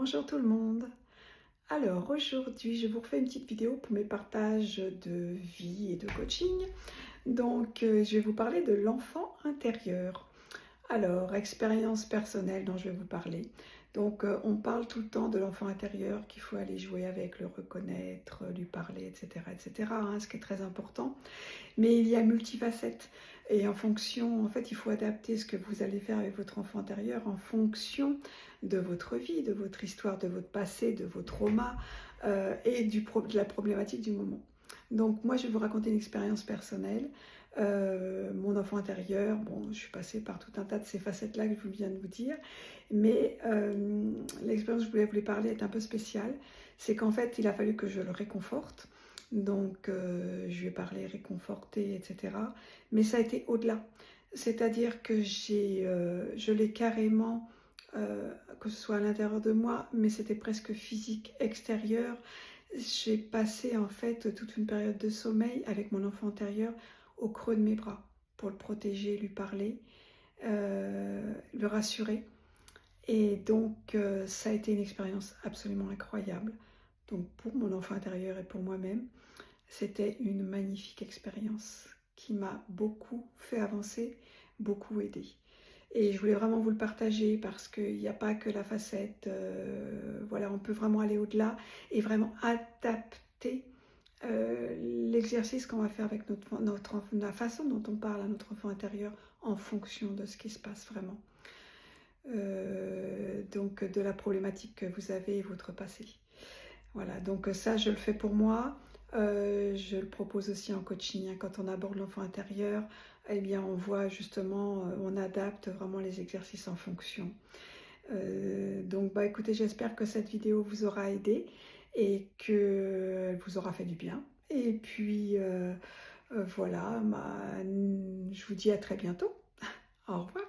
Bonjour tout le monde. Alors aujourd'hui, je vous refais une petite vidéo pour mes partages de vie et de coaching. Je vais vous parler de l'enfant intérieur. Alors, expérience personnelle dont je vais vous parler. On parle tout le temps de l'enfant intérieur, qu'il faut aller jouer avec, le reconnaître, lui parler, etc., hein, ce qui est très important. Mais il y a multifacettes. Et en fonction, en fait, il faut adapter ce que vous allez faire avec votre enfant intérieur en fonction de votre vie, de votre histoire, de votre passé, de vos traumas de la problématique du moment. Donc moi, je vais vous raconter une expérience personnelle. Mon enfant intérieur, bon, je suis passée par tout un tas de ces facettes-là que je viens de vous dire, mais l'expérience que je voulais vous parler est un peu spéciale. C'est qu'en fait, il a fallu que je le réconforte. Je lui ai parlé, réconforté, etc. Mais ça a été au-delà. C'est-à-dire que je l'ai carrément, que ce soit à l'intérieur de moi, mais c'était presque physique, extérieur. J'ai passé en fait toute une période de sommeil avec mon enfant intérieur au creux de mes bras pour le protéger, lui parler, le rassurer. Ça a été une expérience absolument incroyable. Donc pour mon enfant intérieur et pour moi-même, c'était une magnifique expérience qui m'a beaucoup fait avancer, beaucoup aidé. Et je voulais vraiment vous le partager parce qu'il n'y a pas que la facette, voilà, on peut vraiment aller au-delà et vraiment adapter l'exercice qu'on va faire avec la façon dont on parle à notre enfant intérieur en fonction de ce qui se passe vraiment. De la problématique que vous avez et votre passé. Voilà, donc ça je le fais pour moi. Je le propose aussi en coaching, hein. Quand on aborde l'enfant intérieur, eh bien on voit justement, on adapte vraiment les exercices en fonction. Écoutez, j'espère que cette vidéo vous aura aidé et qu'elle vous aura fait du bien. Et puis voilà, je vous dis à très bientôt. Au revoir.